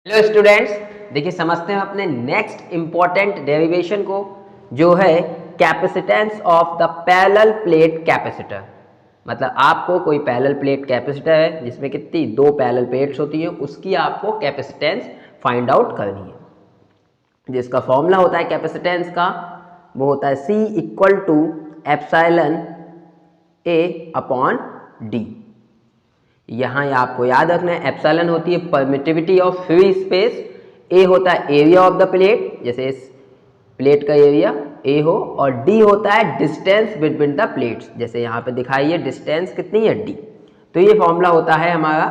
Hello students, देखिए समझते हैं अपने नेक्स्ट इंपॉर्टेंट डेरिवेशन को, जो है capacitance of the parallel plate capacitor. मतलब आपको कोई पैरेलल प्लेट कैपेसिटर है जिसमें कितनी दो पैरेलल प्लेट्स होती हैं, उसकी आपको कैपेसिटेंस फाइंड आउट करनी है। जिसका फॉर्मूला होता है कैपेसिटेंस का, वो होता है C equal to epsilon A upon D। यहाँ आपको याद रखना है एप्सिलॉन होती है permittivity of free space, A होता है एरिया ऑफ द प्लेट, जैसे इस प्लेट का एरिया ए हो, और डी होता है डिस्टेंस बिटवीन द प्लेट्स, जैसे यहाँ पे दिखाई है डिस्टेंस कितनी है डी। तो ये फॉर्मूला होता है हमारा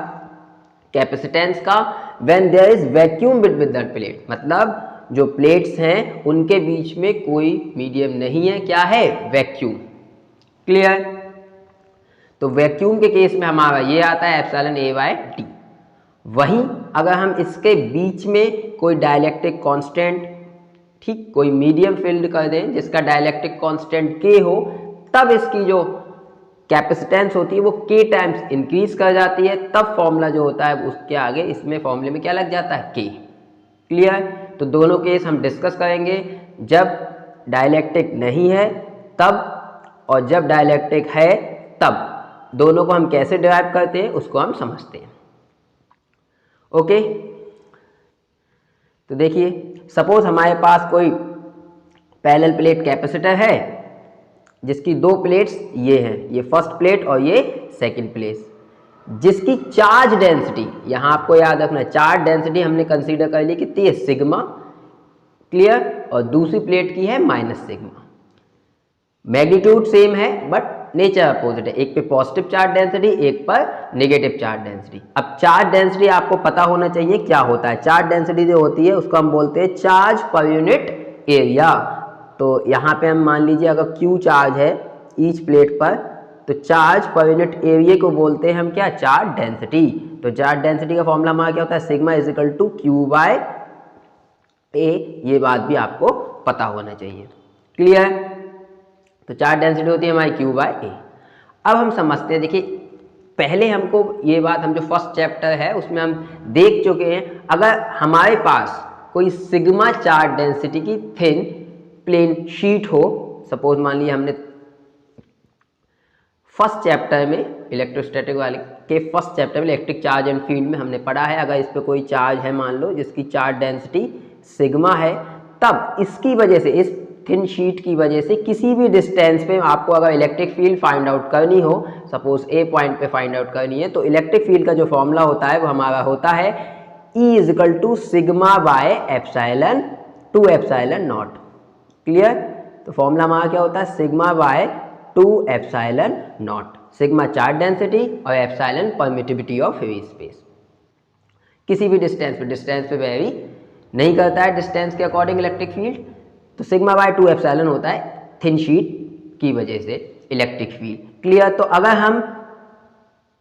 कैपेसिटेंस का when there is vacuum between the plate. मतलब जो प्लेट्स हैं उनके बीच में कोई मीडियम नहीं है, क्या है? वैक्यूम। क्लियर? तो वैक्यूम के केस में हमारा ये आता है एप्सिलॉन ए बाय डी। वहीं अगर हम इसके बीच में कोई डाइलेक्ट्रिक कांस्टेंट, ठीक, कोई मीडियम फील्ड कर दें जिसका डाइलेक्ट्रिक कांस्टेंट के हो, तब इसकी जो कैपेसिटेंस होती है वो के टाइम्स इंक्रीज कर जाती है। तब फॉर्मूला जो होता है उसके आगे इसमें फॉर्मूले में क्या लग जाता है? के। क्लियर? तो दोनों केस हम डिस्कस करेंगे, जब डाइलेक्ट्रिक नहीं है तब, और जब डाइलेक्ट्रिक है तब। दोनों को हम कैसे डिराइव करते हैं उसको हम समझते हैं। ओके, तो देखिए सपोज हमारे पास कोई पैरेलल प्लेट कैपेसिटर है जिसकी दो प्लेट्स ये हैं, ये फर्स्ट प्लेट और ये सेकंड प्लेट, जिसकी चार्ज डेंसिटी, यहां आपको याद रखना है चार्ज डेंसिटी हमने कंसीडर कर ली कितनी है? सिग्मा। क्लियर? और दूसरी प्लेट की है माइनस सिग्मा। मैग्नीट्यूड सेम है बट नेचर अपोजिट है, एक पे पॉजिटिव चार्ज डेंसिटी, एक पर नेगेटिव चार्ज डेंसिटी। अब चार्ज डेंसिटी आपको पता होना चाहिए क्या होता है। चार्ज डेंसिटी जो होती है उसको हम बोलते हैं चार्ज पर यूनिट एरिया। तो यहाँ पे हम मान लीजिए अगर Q चार्ज है ईच प्लेट पर, तो चार्ज पर यूनिट एरिया को बोलते हैं हम क्या? Charge density. तो चार्ज डेंसिटी का फॉर्मूला हमारा क्या होता है? Sigma is equal to Q by A। ये बात भी आपको पता होना चाहिए। क्लियर? तो चार्ज डेंसिटी होती है हमारी Q बाय A। अब हम समझते हैं, देखिए पहले हमको ये बात, हम जो फर्स्ट चैप्टर है उसमें हम देख चुके हैं, अगर हमारे पास कोई सिग्मा चार्ज डेंसिटी की थिन प्लेन शीट हो, सपोज मान लीजिए हमने फर्स्ट चैप्टर में इलेक्ट्रोस्टैटिक वाले के फर्स्ट चैप्टर में इलेक्ट्रिक चार्ज एंड फील्ड में हमने पढ़ा है, अगर इस पर कोई चार्ज है मान लो जिसकी चार्ज डेंसिटी सिग्मा है, तब इसकी वजह से, इस थिन शीट की वजह से किसी भी डिस्टेंस पे आपको अगर इलेक्ट्रिक फील्ड फाइंड आउट करनी हो, सपोज ए पॉइंट पे फाइंड आउट करनी है, तो इलेक्ट्रिक फील्ड का जो फॉर्मूला होता है वो हमारा होता है E is equal to sigma by epsilon two epsilon naught. Clear? तो फॉर्मूला हमारा क्या होता है? Sigma by two epsilon naught. Sigma charge density और epsilon permittivity of free space. किसी भी डिस्टेंस पे वेरी नहीं करता है डिस्टेंस के अकॉर्डिंग इलेक्ट्रिक फील्ड। तो सिग्मा बाय टू एप्सिलॉन होता है थिन शीट की वजह से इलेक्ट्रिक फील्ड। क्लियर? तो अगर हम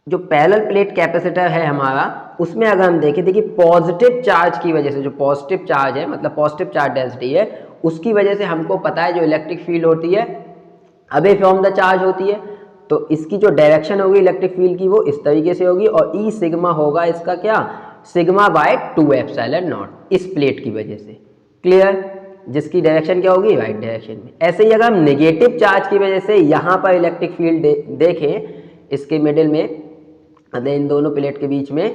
जो पैरेलल प्लेट कैपेसिटर है हमारा, उसमें अगर हम देखें, देखिए पॉजिटिव चार्ज की वजह से, जो पॉजिटिव चार्ज है मतलब पॉजिटिव चार्ज डेंसिटी है, उसकी वजह से हमको पता है जो इलेक्ट्रिक फील्ड होती है अवे फ्रॉम द चार्ज होती है। तो इसकी जो डायरेक्शन होगी इलेक्ट्रिक फील्ड की वो इस तरीके से होगी, और ई सिग्मा होगा इसका क्या? Sigma by two epsilon naught, इस प्लेट की वजह से। क्लियर? जिसकी डायरेक्शन क्या होगी? राइट डायरेक्शन में। ऐसे ही अगर हम नेगेटिव चार्ज की वजह से यहाँ पर इलेक्ट्रिक फील्ड देखें, इसके मिडिल में, इन दोनों प्लेट के बीच में,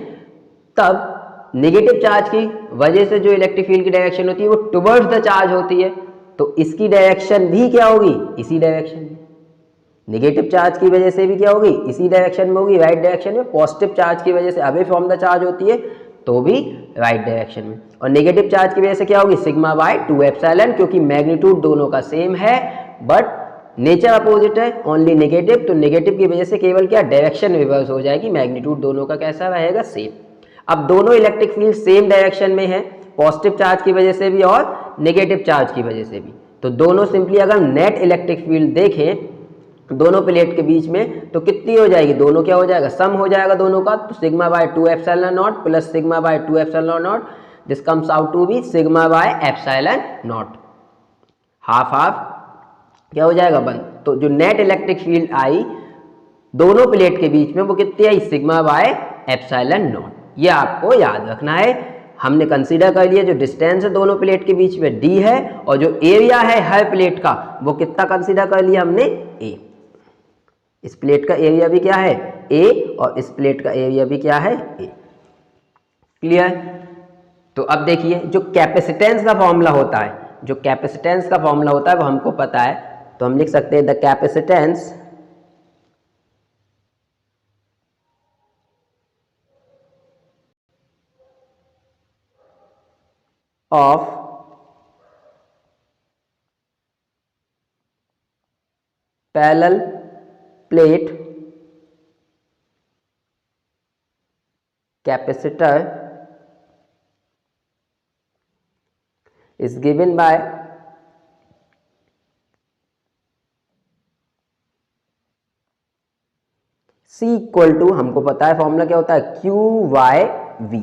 तब नेगेटिव चार्ज की वजह से जो इलेक्ट्रिक फील्ड की डायरेक्शन होती है वो टुवर्ड्स द चार्ज होती है। तो इसकी डायरेक्शन भी क्या होगी? इसी डायरेक्शन में। नेगेटिव चार्ज की वजह से भी क्या होगी? इसी डायरेक्शन में होगी, राइट डायरेक्शन में। पॉजिटिव चार्ज की वजह से अवे फ्रॉम द चार्ज होती है तो भी राइट डायरेक्शन में। और नेगेटिव चार्ज की वजह से क्या होगी? सिग्मा बाय टू एप्सिलॉन, क्योंकि मैग्नीट्यूड दोनों का सेम है बट नेचर अपोजिट है, ओनली नेगेटिव। तो नेगेटिव की वजह से केवल क्या? डायरेक्शन रिवर्स हो जाएगी, मैग्नीट्यूड दोनों का कैसा रहेगा? सेम। अब दोनों इलेक्ट्रिक फील्ड सेम डायरेक्शन में है, पॉजिटिव चार्ज की वजह से भी और नेगेटिव चार्ज की वजह से भी। तो दोनों सिंपली अगर नेट इलेक्ट्रिक फील्ड देखें दोनों प्लेट के बीच में, तो कितनी हो जाएगी? दोनों क्या हो जाएगा? सम हो जाएगा दोनों का। तो sigma by two epsilon naught plus sigma by two epsilon naught, this comes out to be sigma by epsilon naught. Half half क्या हो जाएगा? 1। तो जो नेट इलेक्ट्रिक फील्ड आई दोनों प्लेट के बीच में वो कितनी आई? Sigma by epsilon naught. ये आपको याद रखना है। हमने कंसीडर कर लिया जो डिस्टेंस है दोनों प्लेट के बीच में डी है, और जो एरिया है हर प्लेट का वो कितना कंसीडर कर लिया हमने, ए। इस प्लेट का एरिया भी क्या है, ए, और इस प्लेट का एरिया भी क्या है, ए। क्लियर? तो अब देखिए जो कैपेसिटेंस का फॉर्मूला होता है, जो कैपेसिटेंस का फॉर्मूला होता है वो हमको पता है, तो हम लिख सकते हैं the capacitance of parallel plate capacitor is given by C equal to, हमको पता है फॉर्मूला क्या होता है, QY V,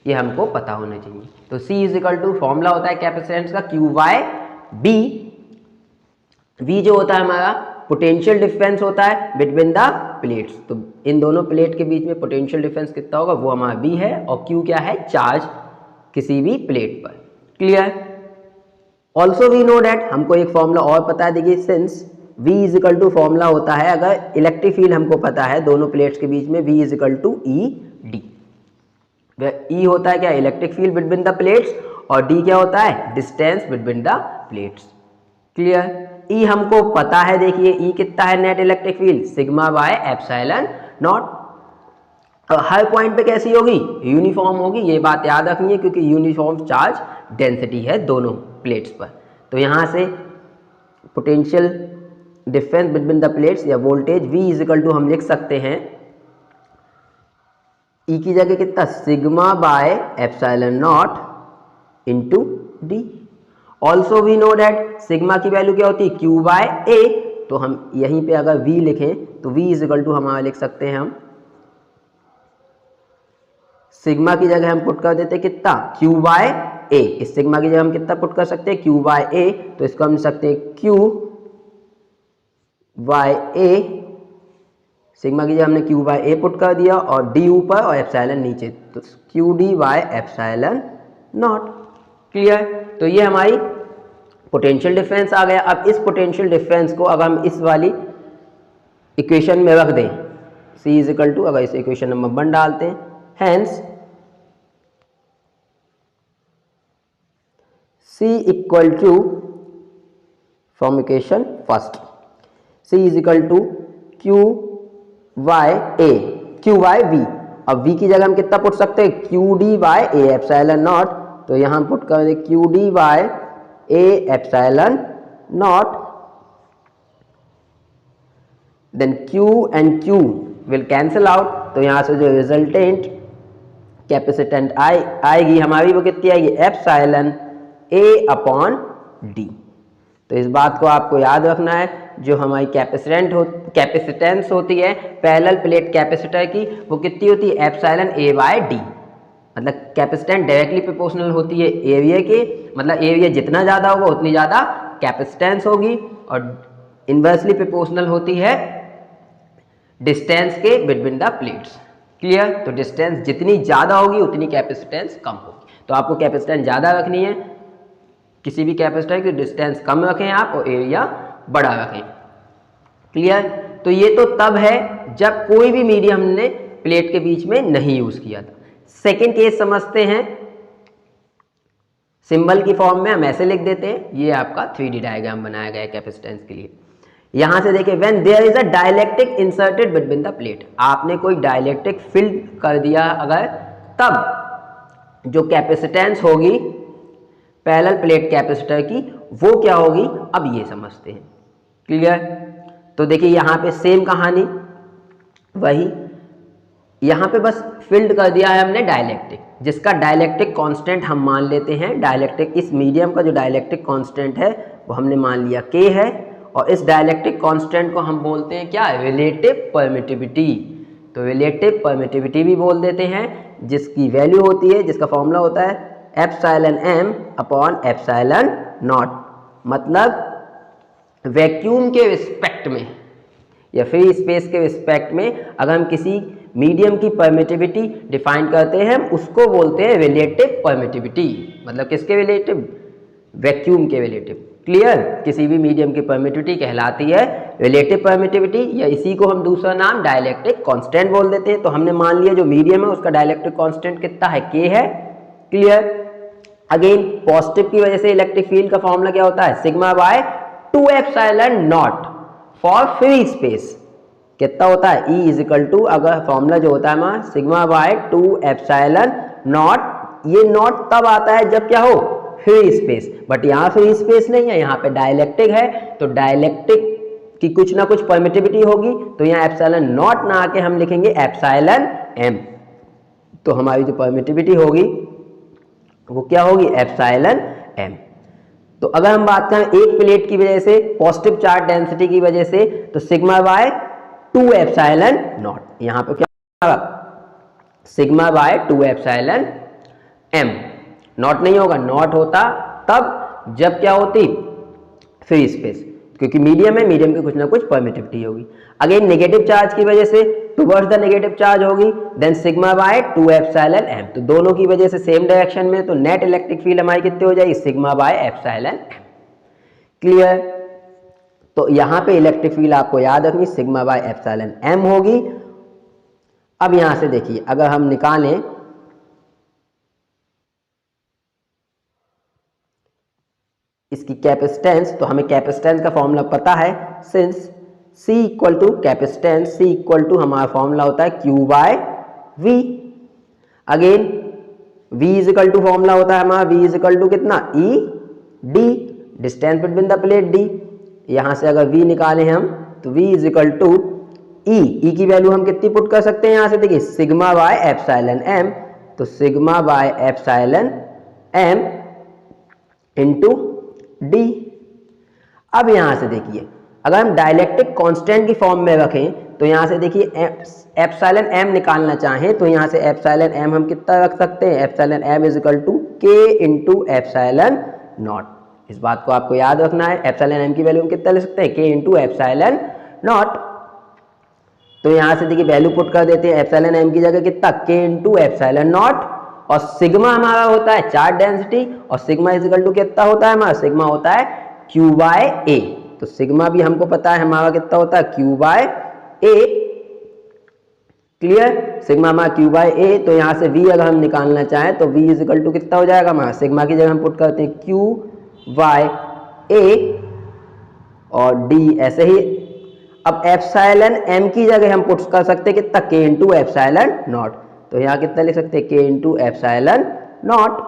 ये हमको पता होना चाहिए। तो C is equal to formula होता है कैपेसिटेंस का QYB, V जो होता है हमारा पोटेंशियल डिफरेंस होता है बिटवीन द प्लेट्स, तो इन दोनों प्लेट के बीच में पोटेंशियल डिफरेंस कितना होगा वो हमारा B है, और Q क्या है, चार्ज किसी भी प्लेट पर। Clear? Also we know that, हमको एक फॉर्मूला और पता है, देखिए since V is equal to formula होता है, अगर इलेक्ट्रिक फील्ड हमको पता है दोनों प्लेट्स के बीच में V is equal to ED, E होता है क्या, electric field between the plates, और D क्या होता है, distance between the plates. Clear? E हमको पता है, देखिए E कितना है, net electric field sigma by epsilon naught, हर पॉइंट पे कैसी होगी, यूनिफॉर्म होगी, ये बात याद रखनी है, क्योंकि यूनिफॉर्म चार्ज डेंसिटी है दोनों प्लेट्स पर। तो यहाँ से potential difference between the plates या voltage V is equal to हम लिख सकते हैं E की जगह कितना, sigma by epsilon naught into D. Also we know that sigma की वैल्यू क्या होती है, Q बाय A, तो हम यहीं पे अगर V लिखें तो V इज इक्वल टू हमारा लिख सकते हैं हम, सिग्मा की जगह हम पुट कर देते हैं कितना, Q बाय A, इस सिग्मा की जगह हम कितना पुट कर सकते हैं, Q बाय A, तो इसको हम लिख सकते हैं Q बाय A, सिग्मा की जगह हमने Q बाय A पुट कर दिया, और D ऊपर और एप्सिलॉन नीचे, तो QD bye epsilon naught. Clear? तो ये हमारी पोटेंशियल डिफरेंस आ गया। अब इस पोटेंशियल डिफरेंस को अगर हम इस वाली इक्वेशन में रख दें, C इज इक्वल टू, अगर इस इक्वेशन नंबर 1 डालते हैं, hence C equal to from equation first, C is equal to QY अब V की जगह हम कितना पुट सकते हैं, QD by A epsilon naught, तो यहाँ हम पुट कर दें QD by A epsilon naught, then Q and Q will cancel out, तो यहाँ से जो रिजल्टेंट कैपेसिटेंट आएगी हमारी वो कितनी आएगी, एप्सिलॉन A अपॉन D। तो इस बात को आपको याद रखना है, जो हमारी कैपेसिटेंस होती है पैरेलल प्लेट कैपेसिटर की, वो कितनी होती है, एप्सिलॉन A बाय D, मतलब कैपेसिटेंस डायरेक्टली प्रोपोर्शनल होती है एरिया के, मतलब एरिया जितना ज़्यादा होगा उतनी ज़्यादा कैपेसिटेंस होगी, और इन्वर्सली प्रोपोर्शनल होती है डिस्टेंस के बिटवीन द प्लेट्स। क्लियर? तो डिस्टेंस जितनी ज़्यादा होगी उतनी कैपेसिटेंस कम होगी, तो आपको कैपेसिटेंस ज़्यादा रखनी है, किसी भी कैपेसिटर की डिस्टेंस कम रखें आप और एरिया बड़ा रखें। क्लियर? तो ये तो तब है जब कोई भी मीडियम हमने प्लेट के बीच में नहीं यूज किया था। सेकेंड केस समझते हैं, सिंबल की फॉर्म में हम ऐसे लिख देते हैं, ये आपका 3D डायग्राम बनाया गया है कैपेसिटेंस के लिए। यहां से देखिए, when there is a dielectric inserted between the plate, आपने कोई डाइलेक्ट्रिक फिल कर दिया अगर, तब जो कैपेसिटेंस होगी पैरेलल प्लेट कैपेसिटर की वो क्या होगी, अब ये समझते हैं। क्लियर? तो देखिए यहाँ पे सेम कहानी वही, यहाँ पे बस फिल्ड कर दिया है हमने डाइलेक्ट्रिक, जिसका डाइलेक्ट्रिक कांस्टेंट हम मान लेते हैं, डाइलेक्ट्रिक इस मीडियम का जो डाइलेक्ट्रिक कांस्टेंट है वो हमने मान लिया K है, और इस डाइलेक्ट्रिक कांस्टेंट को हम बोलते हैं क्या, रिलेटिव परमिटिविटी। तो रिलेटिव परमिटिविटी भी बोल देते हैं, जिसकी वैल्यू होती है, जिसका फॉर्मूला होता है epsilon m upon epsilon not. मतलब वैक्यूम के रिस्पेक्ट में या फ्री स्पेस के रिस्पेक्ट में अगर हम किसी मीडियम की परमिटिविटी डिफाइन करते हैं हम, उसको बोलते हैं रिलेटिव परमिटिविटी। मतलब किसके रिलेटिव? वैक्यूम के रिलेटिव। क्लियर? किसी भी मीडियम की परमिटिविटी कहलाती है रिलेटिव परमिटिविटी, या इसी को हम दूसरा नाम डाइलेक्ट्रिक कांस्टेंट बोल देते हैं। तो हमने मान लिया जो मीडियम है उसका डाइलेक्ट्रिक कांस्टेंट कितना है? K है। क्लियर? अगेन पॉजिटिव की वजह से इलेक्ट्रिक फील्ड का फॉर्मूला क्या होता है? Sigma bye 2 epsilon not for free space कितना होता है? E इज इक्वल टू, अगर फॉर्मूला जो होता है हमारा सिग्मा बाय 2 एप्सिलॉन नॉट, ये नॉट तब आता है जब क्या हो? Free space. बट यहाँ फ्री स्पेस नहीं है, यहाँ पे डाइलेक्ट्रिक है, तो डाइलेक्ट्रिक की कुछ ना कुछ परमिटिविटी होगी, तो यहाँ एप्सिलॉन नॉट ना आके हम लिखेंगे एप्सिलॉन m। तो हमारी जो परमिटिविटी होगी वो क्या होगी? Epsilon m। तो अगर हम बात करें एक प्लेट की वजह से पॉजिटिव चार्ज डेंसिटी की वजह से, तो सिग्मा बाय 2 एप्सिलॉन नॉट, यहाँ पे क्या होगा? Sigma bye 2 epsilon m। Not नहीं होगा, नॉट होता तब जब क्या होती? फ्री स्पेस, क्योंकि मीडियम है, मीडियम की कुछ ना कुछ परमिटिविटी होगी। अगेन नेगेटिव चार्ज की वजह से टुवर्ड्स द नेगेटिव चार्ज होगी, then sigma bye 2 epsilon m। तो दोनों की वजह से सेम डायरेक्शन में, तो नेट इलेक्ट्रिक फील्ड हमारी कितनी हो जाएगी? Sigma by epsilon m। Clear? तो यहां पे इलेक्ट्रिक फील्ड आपको याद रखनी सिग्मा बाय एप्सिलॉन m होगी। अब यहां से देखिए, अगर हम निकालें इसकी कैपेसिटेंस, तो हमें कैपेसिटेंस का फॉर्मूला पता है, since C equal to capacitance, C equal to हमारा फॉर्मूला होता है Q by V। Again V is equal to formula होता है हमारा V इज इक्वल टू कितना? E D, distance between the plate D। यहां से अगर V निकालें हम तो V is equal to E की वैल्यू हम कितनी पुट कर सकते हैं? यहां से देखिए सिग्मा बाय एप्सिलॉन m, तो sigma by epsilon m into D। अब यहां से देखिए, अगर हम डाइलेक्ट्रिक कांस्टेंट की फॉर्म में रखें तो यहां से देखिए एप्सिलॉन m निकालना चाहें तो यहां से एप्सिलॉन m हम कितना रख सकते हैं? Epsilon m is equal to K into epsilon naught. इस बात को आपको याद रखना है। एप्सिलॉन m की वैल्यू हम कितना ले सकते हैं? K into epsilon naught. तो यहां से देखिए वैल्यू पुट कर देते हैं, एप्सिलॉन m की जगह कितना? K इंटू एप्सिलॉन नॉट, और सिग्मा हमारा होता है चार्ज डेंसिटी, और सिग्मा इज इक्वल टू कितना होता है हमारा? सिग्मा होता है Q बाय A। तो सिग्मा भी हमको पता है हमारा कितना होता है? Q by A। Clear? Sigma हमारा Q बाय A। तो यहाँ से V अगर हम निकालना चाहें तो V इज इक्वल टू कितना हो जाएगा हमारा? सिग्मा की जगह हम पुट करते हैं Q बाय A और D ऐसे ही। अब एप्सिलॉन m की जगह हम पुट कर सकते हैं कितना? K into epsilon naught. तो यहाँ कितना लिख सकते हैं? K into epsilon not.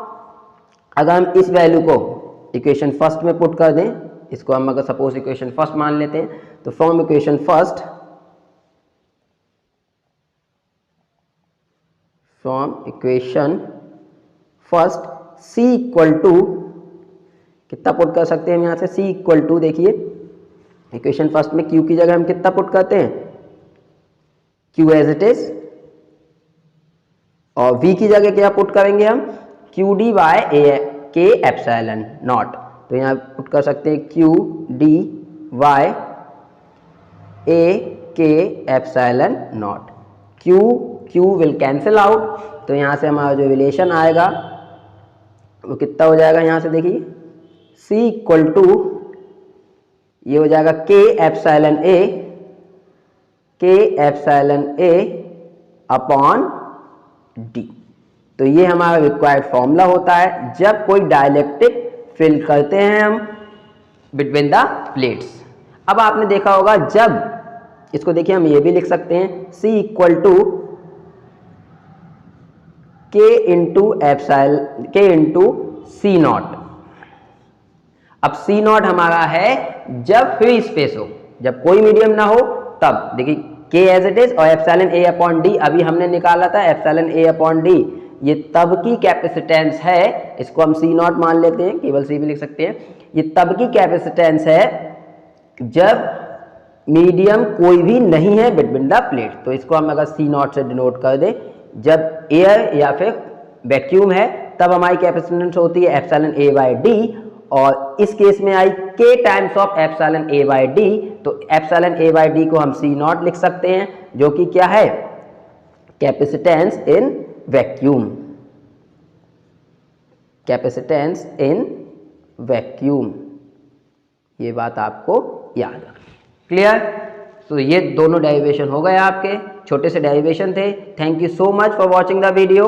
अगर हम इस वैल्यू को इक्वेशन फर्स्ट में पुट कर दें, इसको हम अगर सपोज इक्वेशन फर्स्ट मान लेते हैं, तो from equation first C equal to कितना पुट कर सकते हैं हम यहाँ से? C इक्वल टू देखिए इक्वेशन फर्स्ट में Q की जगह हम कितना पुट करते हैं? Q एज इट इज, और V की जगह क्या पुट करेंगे हम? Q D by K epsilon naught. तो यहाँ पुट कर सकते हैं Q D by K epsilon naught. Q will cancel out, तो यहाँ से हमारा जो रिलेशन आएगा वो कितना हो जाएगा? यहाँ से देखिए C इक्वल टू ये हो जाएगा K epsilon A upon D। तो ये हमारा रिक्वायर्ड फॉर्मूला होता है जब कोई डाइलेक्ट्रिक फिल करते हैं हम बिटवीन द प्लेट्स। अब आपने देखा होगा, जब इसको देखिए हम ये भी लिख सकते हैं C equal to K into C naught. अब C नॉट हमारा है जब फ्री स्पेस हो, जब कोई मीडियम ना हो तब। देखिए K एज इट इज और एप्सिलॉन A अपॉन D अभी हमने निकाला था, एप्सिलॉन A अपॉन D ये तब की कैपेसिटेंस है, इसको हम C नॉट मान लेते हैं, केवल C भी लिख सकते हैं। ये तब की कैपेसिटेंस है जब मीडियम कोई भी नहीं है बिटवीन द प्लेट। तो इसको हम अगर C नॉट से डिनोट कर दे, जब एयर या फिर वैक्यूम है तब हमारी कैपेसिटेंस होती है एप्सिलॉन A बाई D, और इस केस में आई K times of epsilon A by D। तो एप्सिलॉन A बाई D को हम C नॉट लिख सकते हैं, जो कि क्या है? Capacitance in vacuum, capacitance in vacuum, ये बात आपको याद है। क्लियर? तो ये दोनों डेरिवेशन हो गए आपके, छोटे से डेरिवेशन थे। Thank you so much for watching the video.